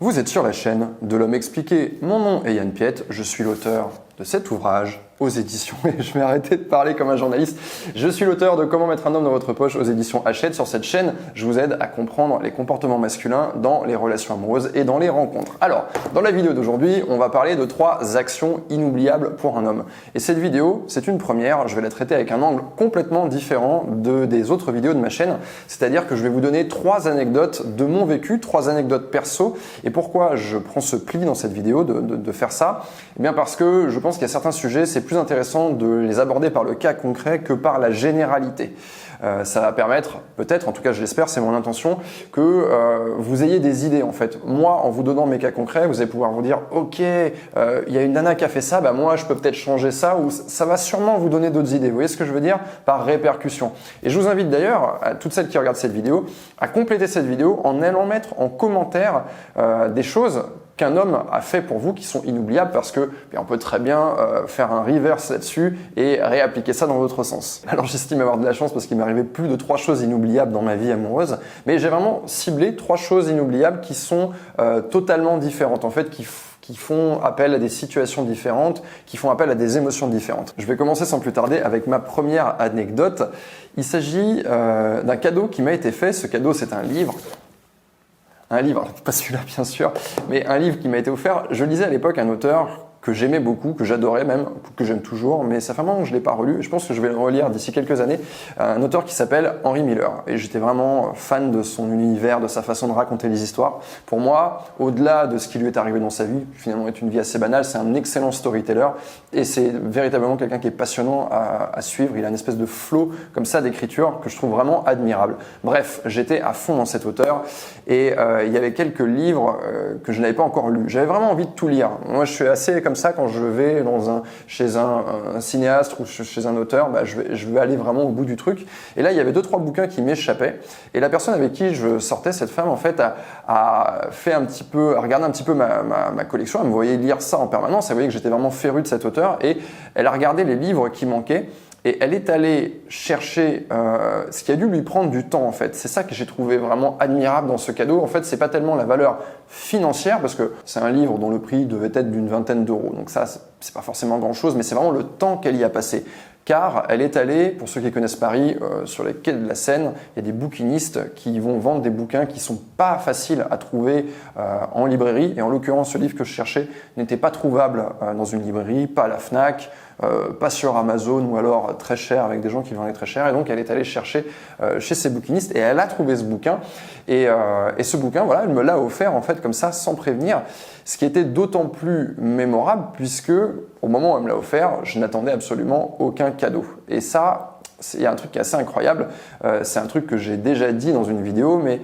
Vous êtes sur la chaîne de l'Homme Expliqué. Mon nom est Yann Piette, je suis l'auteur de cet ouvrage aux éditions, et je vais arrêter de parler comme un journaliste. Je suis l'auteur de Comment mettre un homme dans votre poche aux éditions Hachette. Sur cette chaîne, je vous aide à comprendre les comportements masculins dans les relations amoureuses et dans les rencontres. Alors, dans la vidéo d'aujourd'hui, on va parler de 3 actions inoubliables pour un homme. Et cette vidéo, c'est une première, je vais la traiter avec un angle complètement différent des autres vidéos de ma chaîne. C'est-à-dire que je vais vous donner 3 anecdotes de mon vécu, 3 anecdotes perso. Et pourquoi je prends ce pli dans cette vidéo de faire ça? Eh bien parce que je pense qu'il y a certains sujets, c'est plus intéressant de les aborder par le cas concret que par la généralité. Ça va permettre, peut-être, en tout cas je l'espère, c'est mon intention, que vous ayez des idées en fait. Moi, en vous donnant mes cas concrets, vous allez pouvoir vous dire, ok, il y a une nana qui a fait ça, bah moi je peux peut-être changer ça, ou ça va sûrement vous donner d'autres idées. Vous voyez ce que je veux dire? Par répercussion. Et je vous invite d'ailleurs, à toutes celles qui regardent cette vidéo, à compléter cette vidéo en allant mettre en commentaire des choses qu'un homme a fait pour vous qui sont inoubliables, parce que on peut très bien faire un reverse là-dessus et réappliquer ça dans l'autre sens. Alors j'estime avoir de la chance parce qu'il m'est arrivé plus de 3 choses inoubliables dans ma vie amoureuse, mais j'ai vraiment ciblé 3 choses inoubliables qui sont totalement différentes, en fait, qui font appel à des situations différentes, qui font appel à des émotions différentes. Je vais commencer sans plus tarder avec ma première anecdote. Il s'agit d'un cadeau qui m'a été fait. Ce cadeau, c'est un livre. Un livre, pas celui-là bien sûr, mais un livre qui m'a été offert. Je lisais à l'époque un auteur que j'aimais beaucoup, que j'adorais même, que j'aime toujours, mais ça fait un moment que je ne l'ai pas relu, et je pense que je vais le relire d'ici quelques années, un auteur qui s'appelle Henry Miller. Et j'étais vraiment fan de son univers, de sa façon de raconter les histoires. Pour moi, au-delà de ce qui lui est arrivé dans sa vie, qui finalement est une vie assez banale, c'est un excellent storyteller, et c'est véritablement quelqu'un qui est passionnant à suivre. Il a une espèce de flow comme ça d'écriture que je trouve vraiment admirable. Bref, j'étais à fond dans cet auteur, et il y avait quelques livres que je n'avais pas encore lus. J'avais vraiment envie de tout lire. Moi, je suis assez comme ça quand je vais chez un cinéaste ou chez un auteur, je vais aller vraiment au bout du truc. Et là, il y avait 2-3 bouquins qui m'échappaient. Et la personne avec qui je sortais, cette femme, en fait, a regardé un petit peu ma collection. Elle me voyait lire ça en permanence. Elle voyait que j'étais vraiment féru de cet auteur. Et elle a regardé les livres qui manquaient. Et elle est allée chercher ce qui a dû lui prendre du temps, en fait. C'est ça que j'ai trouvé vraiment admirable dans ce cadeau. En fait, c'est pas tellement la valeur financière, parce que c'est un livre dont le prix devait être d'une vingtaine d'euros. Donc ça, c'est pas forcément grand-chose, mais c'est vraiment le temps qu'elle y a passé. Car elle est allée, pour ceux qui connaissent Paris, sur les quais de la Seine, il y a des bouquinistes qui vont vendre des bouquins qui sont pas faciles à trouver en librairie. Et en l'occurrence, ce livre que je cherchais n'était pas trouvable dans une librairie, pas à la Fnac, pas sur Amazon, ou alors très cher avec des gens qui vendaient très cher. Et donc elle est allée chercher chez ces bouquinistes et elle a trouvé ce bouquin. Et ce bouquin, voilà, elle me l'a offert en fait comme ça, sans prévenir. Ce qui était d'autant plus mémorable puisque au moment où elle me l'a offert, je n'attendais absolument aucun cadeau. Et ça, il y a un truc qui est assez incroyable, c'est un truc que j'ai déjà dit dans une vidéo, mais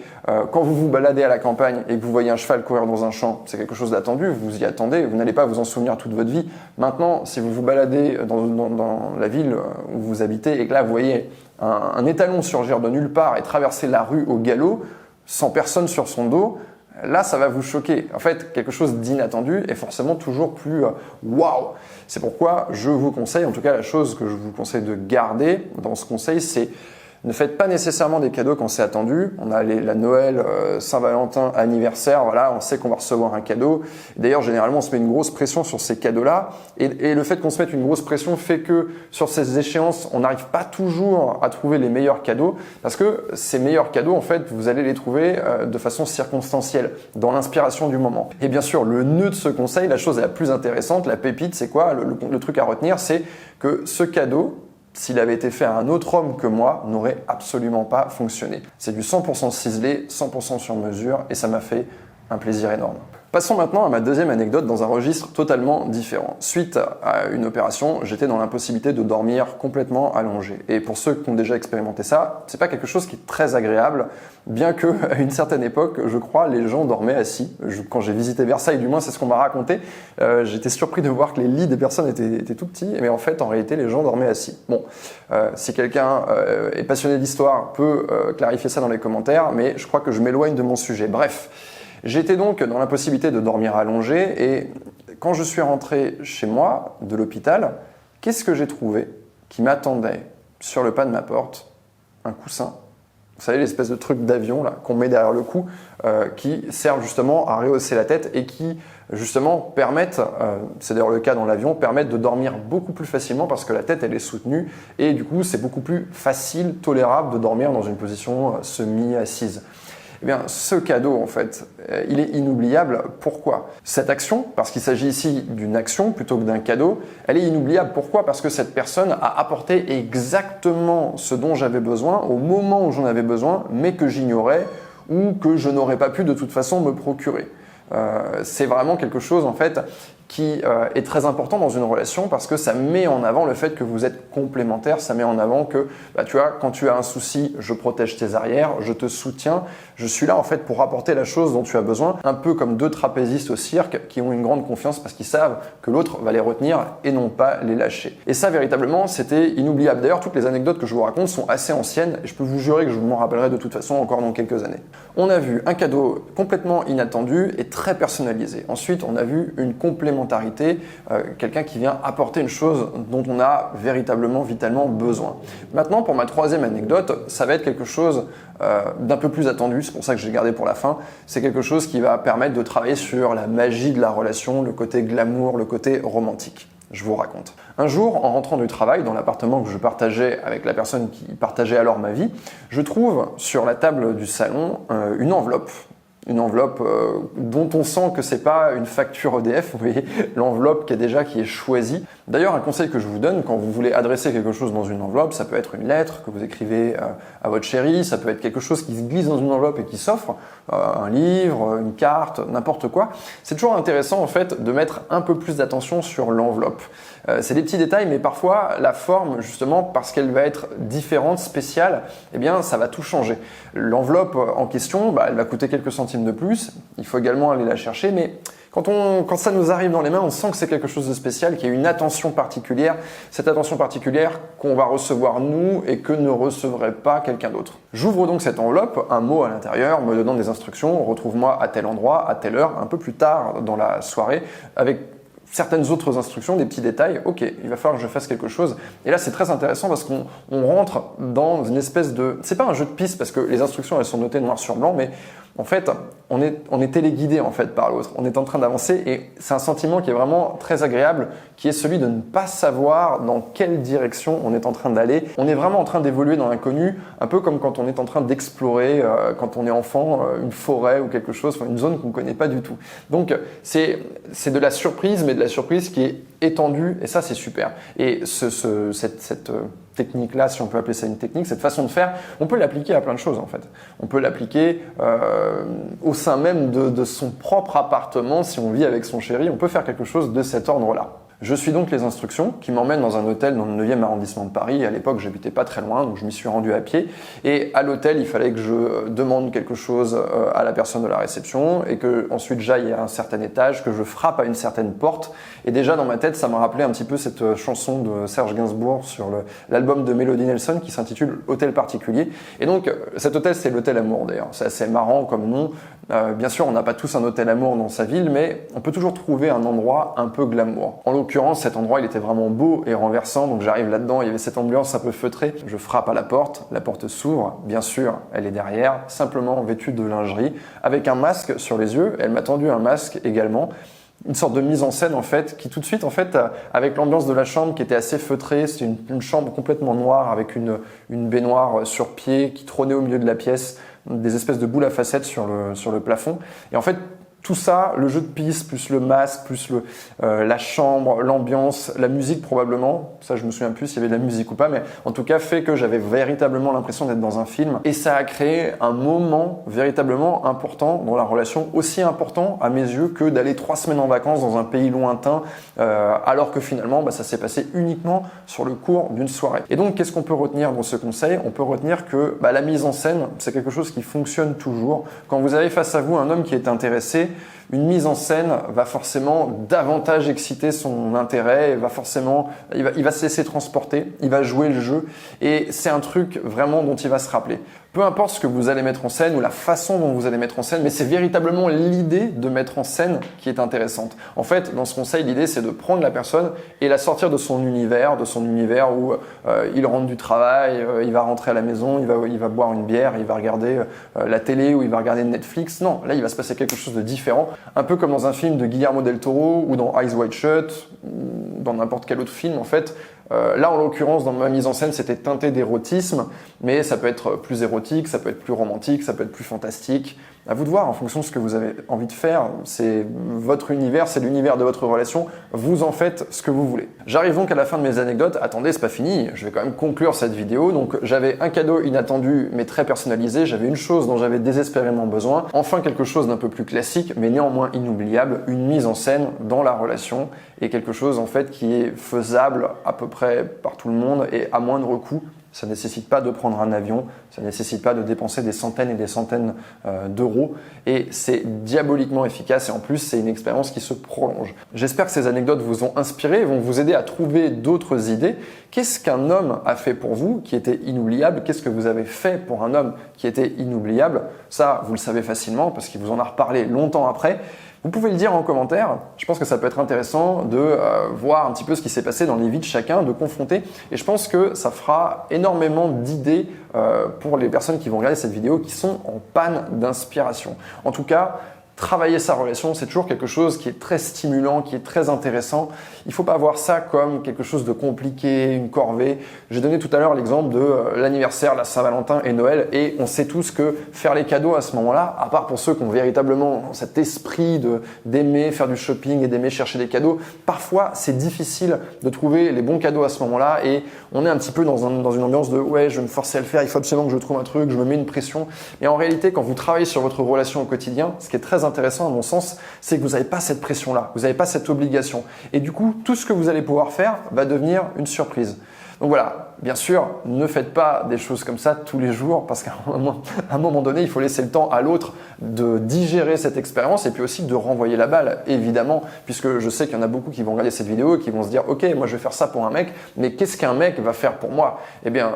quand vous vous baladez à la campagne et que vous voyez un cheval courir dans un champ, c'est quelque chose d'attendu, vous y attendez, vous n'allez pas vous en souvenir toute votre vie. Maintenant, si vous vous baladez dans la ville où vous habitez et que là vous voyez un étalon surgir de nulle part et traverser la rue au galop, sans personne sur son dos, là, ça va vous choquer. En fait, quelque chose d'inattendu est forcément toujours plus waouh. C'est pourquoi je vous conseille, en tout cas la chose que je vous conseille de garder dans ce conseil, c'est ne faites pas nécessairement des cadeaux quand c'est attendu. On a la Noël, Saint-Valentin, anniversaire, voilà, on sait qu'on va recevoir un cadeau. D'ailleurs, généralement, on se met une grosse pression sur ces cadeaux-là. Et le fait qu'on se mette une grosse pression fait que sur ces échéances, on n'arrive pas toujours à trouver les meilleurs cadeaux. Parce que ces meilleurs cadeaux, en fait, vous allez les trouver de façon circonstancielle, dans l'inspiration du moment. Et bien sûr, le nœud de ce conseil, la chose la plus intéressante, la pépite, c'est quoi? Le truc à retenir, c'est que ce cadeau, s'il avait été fait à un autre homme que moi, n'aurait absolument pas fonctionné. C'est du 100% ciselé, 100% sur mesure, et ça m'a fait un plaisir énorme. Passons maintenant à ma deuxième anecdote dans un registre totalement différent. Suite à une opération, j'étais dans l'impossibilité de dormir complètement allongé. Et pour ceux qui ont déjà expérimenté ça, c'est pas quelque chose qui est très agréable, bien que à une certaine époque, je crois, les gens dormaient assis. Quand j'ai visité Versailles, du moins, c'est ce qu'on m'a raconté. J'étais surpris de voir que les lits des personnes étaient tout petits, mais en fait, en réalité, les gens dormaient assis. Bon, si quelqu'un est passionné d'histoire, peut clarifier ça dans les commentaires, mais je crois que je m'éloigne de mon sujet. Bref. J'étais donc dans l'impossibilité de dormir allongé et quand je suis rentré chez moi de l'hôpital, qu'est-ce que j'ai trouvé qui m'attendait sur le pas de ma porte? Un coussin Vous savez, l'espèce de truc d'avion là qu'on met derrière le cou, qui servent justement à rehausser la tête et qui justement permettent, c'est d'ailleurs le cas dans l'avion, permettent de dormir beaucoup plus facilement parce que la tête elle est soutenue et du coup c'est beaucoup plus facile, tolérable de dormir dans une position semi-assise. Eh bien, ce cadeau, en fait, il est inoubliable. Pourquoi? Cette action, parce qu'il s'agit ici d'une action plutôt que d'un cadeau, elle est inoubliable. Pourquoi? Parce que cette personne a apporté exactement ce dont j'avais besoin au moment où j'en avais besoin, mais que j'ignorais ou que je n'aurais pas pu de toute façon me procurer. C'est vraiment quelque chose, en fait, qui est très important dans une relation parce que ça met en avant le fait que vous êtes complémentaires, ça met en avant que, tu vois, quand tu as un souci, je protège tes arrières, je te soutiens, je suis là en fait pour apporter la chose dont tu as besoin, un peu comme deux trapézistes au cirque qui ont une grande confiance parce qu'ils savent que l'autre va les retenir et non pas les lâcher. Et ça, véritablement, c'était inoubliable. D'ailleurs, toutes les anecdotes que je vous raconte sont assez anciennes et je peux vous jurer que je m'en rappellerai de toute façon encore dans quelques années. On a vu un cadeau complètement inattendu et très personnalisé. Ensuite, on a vu une complémentarité, quelqu'un qui vient apporter une chose dont on a véritablement, vitalement besoin. Maintenant, pour ma troisième anecdote, ça va être quelque chose d'un peu plus attendu, c'est pour ça que j'ai gardé pour la fin. C'est quelque chose qui va permettre de travailler sur la magie de la relation, le côté glamour, le côté romantique. Je vous raconte. Un jour, en rentrant du travail, dans l'appartement que je partageais avec la personne qui partageait alors ma vie, je trouve sur la table du salon une enveloppe. Une enveloppe dont on sent que c'est pas une facture EDF, vous voyez, l'enveloppe qui est choisie. D'ailleurs, un conseil que je vous donne quand vous voulez adresser quelque chose dans une enveloppe, ça peut être une lettre que vous écrivez à votre chérie, ça peut être quelque chose qui se glisse dans une enveloppe et qui s'offre, un livre, une carte, n'importe quoi. C'est toujours intéressant en fait de mettre un peu plus d'attention sur l'enveloppe. C'est des petits détails, mais parfois la forme, justement, parce qu'elle va être différente, spéciale, eh bien, ça va tout changer. L'enveloppe en question, elle va coûter quelques centimes de plus. Il faut également aller la chercher, mais quand ça nous arrive dans les mains, on sent que c'est quelque chose de spécial, qu'il y a une attention particulière. Cette attention particulière qu'on va recevoir nous et que ne recevrait pas quelqu'un d'autre. J'ouvre donc cette enveloppe, un mot à l'intérieur me donnant des instructions. Retrouve-moi à tel endroit, à telle heure, un peu plus tard dans la soirée, avec certaines autres instructions, des petits détails. Ok, il va falloir que je fasse quelque chose. Et là, c'est très intéressant parce qu'on rentre dans une espèce de... C'est pas un jeu de piste parce que les instructions, elles sont notées noir sur blanc, mais en fait, on est téléguidé en fait par l'autre. On est en train d'avancer et c'est un sentiment qui est vraiment très agréable, qui est celui de ne pas savoir dans quelle direction on est en train d'aller. On est vraiment en train d'évoluer dans l'inconnu, un peu comme quand on est en train d'explorer, quand on est enfant, une forêt ou quelque chose, une zone qu'on ne connaît pas du tout. Donc, c'est de la surprise, mais de la surprise qui est étendue et ça, c'est super. Et cette technique-là, si on peut appeler ça une technique, cette façon de faire, on peut l'appliquer à plein de choses en fait. On peut l'appliquer au sein même de son propre appartement, si on vit avec son chéri, on peut faire quelque chose de cet ordre-là. Je suis donc les instructions qui m'emmènent dans un hôtel dans le 9e arrondissement de Paris. À l'époque, j'habitais pas très loin, donc je m'y suis rendu à pied. Et à l'hôtel, il fallait que je demande quelque chose à la personne de la réception et que ensuite j'aille à un certain étage, que je frappe à une certaine porte. Et déjà dans ma tête, ça m'a rappelé un petit peu cette chanson de Serge Gainsbourg sur l'album de Melody Nelson qui s'intitule Hôtel particulier. Et donc cet hôtel, c'est l'hôtel Amour d'ailleurs. C'est assez marrant comme nom. Bien sûr, on n'a pas tous un hôtel Amour dans sa ville, mais on peut toujours trouver un endroit un peu glamour. En l'occurrence, cet endroit, il était vraiment beau et renversant, donc j'arrive là-dedans, il y avait cette ambiance un peu feutrée. Je frappe à la porte s'ouvre, bien sûr, elle est derrière, simplement vêtue de lingerie, avec un masque sur les yeux. Elle m'a tendu un masque également. Une sorte de mise en scène en fait, qui tout de suite en fait, avec l'ambiance de la chambre qui était assez feutrée, c'était une chambre complètement noire avec une baignoire sur pied qui trônait au milieu de la pièce, des espèces de boules à facettes sur le plafond. Et en fait, tout ça, le jeu de piste, plus le masque, plus la chambre, l'ambiance, la musique probablement, ça je me souviens plus s'il y avait de la musique ou pas, mais en tout cas fait que j'avais véritablement l'impression d'être dans un film. Et ça a créé un moment véritablement important dans la relation, aussi important à mes yeux que d'aller 3 semaines en vacances dans un pays lointain, alors que finalement ça s'est passé uniquement sur le cours d'une soirée. Et donc qu'est-ce qu'on peut retenir dans ce conseil? On peut retenir que la mise en scène, c'est quelque chose qui fonctionne toujours. Quand vous avez face à vous un homme qui est intéressé, une mise en scène va forcément davantage exciter son intérêt, il va se laisser transporter, il va jouer le jeu et c'est un truc vraiment dont il va se rappeler. Peu importe ce que vous allez mettre en scène ou la façon dont vous allez mettre en scène, mais c'est véritablement l'idée de mettre en scène qui est intéressante. En fait, dans ce conseil, l'idée c'est de prendre la personne et la sortir de son univers où il rentre du travail, il va rentrer à la maison, il va boire une bière, il va regarder la télé ou il va regarder Netflix. Non, là il va se passer quelque chose de différent, un peu comme dans un film de Guillermo del Toro ou dans Eyes Wide Shut, ou dans n'importe quel autre film en fait. Là, en l'occurrence, dans ma mise en scène, c'était teinté d'érotisme, mais ça peut être plus érotique, ça peut être plus romantique, ça peut être plus fantastique. À vous de voir, en fonction de ce que vous avez envie de faire. C'est votre univers, c'est l'univers de votre relation. Vous en faites ce que vous voulez. J'arrive donc à la fin de mes anecdotes. Attendez, c'est pas fini. Je vais quand même conclure cette vidéo. Donc, j'avais un cadeau inattendu, mais très personnalisé. J'avais une chose dont j'avais désespérément besoin. Enfin, quelque chose d'un peu plus classique, mais néanmoins inoubliable. Une mise en scène dans la relation et quelque chose, en fait, qui est faisable à peu près par tout le monde et à moindre coût. Ça ne nécessite pas de prendre un avion, ça ne nécessite pas de dépenser des centaines et des centaines d'euros et c'est diaboliquement efficace et en plus c'est une expérience qui se prolonge. J'espère que ces anecdotes vous ont inspiré et vont vous aider à trouver d'autres idées. Qu'est-ce qu'un homme a fait pour vous qui était inoubliable? Qu'est-ce que vous avez fait pour un homme qui était inoubliable? Ça, vous le savez facilement parce qu'il vous en a reparlé longtemps après. Vous pouvez le dire en commentaire, je pense que ça peut être intéressant de voir un petit peu ce qui s'est passé dans les vies de chacun, de confronter et je pense que ça fera énormément d'idées pour les personnes qui vont regarder cette vidéo qui sont en panne d'inspiration. En tout cas, travailler sa relation, c'est toujours quelque chose qui est très stimulant, qui est très intéressant. Il ne faut pas voir ça comme quelque chose de compliqué, une corvée. J'ai donné tout à l'heure l'exemple de l'anniversaire, la Saint-Valentin et Noël et on sait tous que faire les cadeaux à ce moment-là, à part pour ceux qui ont véritablement cet esprit d'aimer faire du shopping et d'aimer chercher des cadeaux, parfois c'est difficile de trouver les bons cadeaux à ce moment-là et on est un petit peu dans une ambiance de « ouais, je vais me forcer à le faire, il faut absolument que je trouve un truc, je me mets une pression ». Mais en réalité, quand vous travaillez sur votre relation au quotidien, ce qui est très intéressant à mon sens, c'est que vous n'avez pas cette pression-là, vous n'avez pas cette obligation. Et du coup, tout ce que vous allez pouvoir faire va devenir une surprise. Donc voilà, bien sûr, ne faites pas des choses comme ça tous les jours parce qu'à un moment donné, il faut laisser le temps à l'autre de digérer cette expérience et puis aussi de renvoyer la balle, évidemment, puisque je sais qu'il y en a beaucoup qui vont regarder cette vidéo et qui vont se dire « Ok, moi je vais faire ça pour un mec, mais qu'est-ce qu'un mec va faire pour moi ?» Eh bien,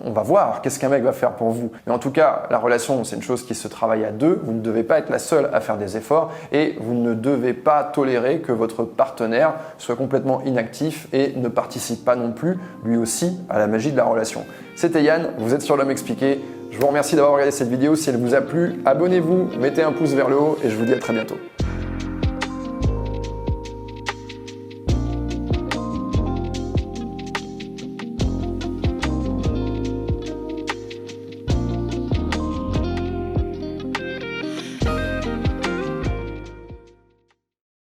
on va voir qu'est-ce qu'un mec va faire pour vous. Mais en tout cas, la relation, c'est une chose qui se travaille à deux. Vous ne devez pas être la seule à faire des efforts et vous ne devez pas tolérer que votre partenaire soit complètement inactif et ne participe pas non plus, lui aussi, à la magie de la relation. C'était Yann, vous êtes sur l'Homme Expliqué. Je vous remercie d'avoir regardé cette vidéo. Si elle vous a plu, abonnez-vous, mettez un pouce vers le haut et je vous dis à très bientôt.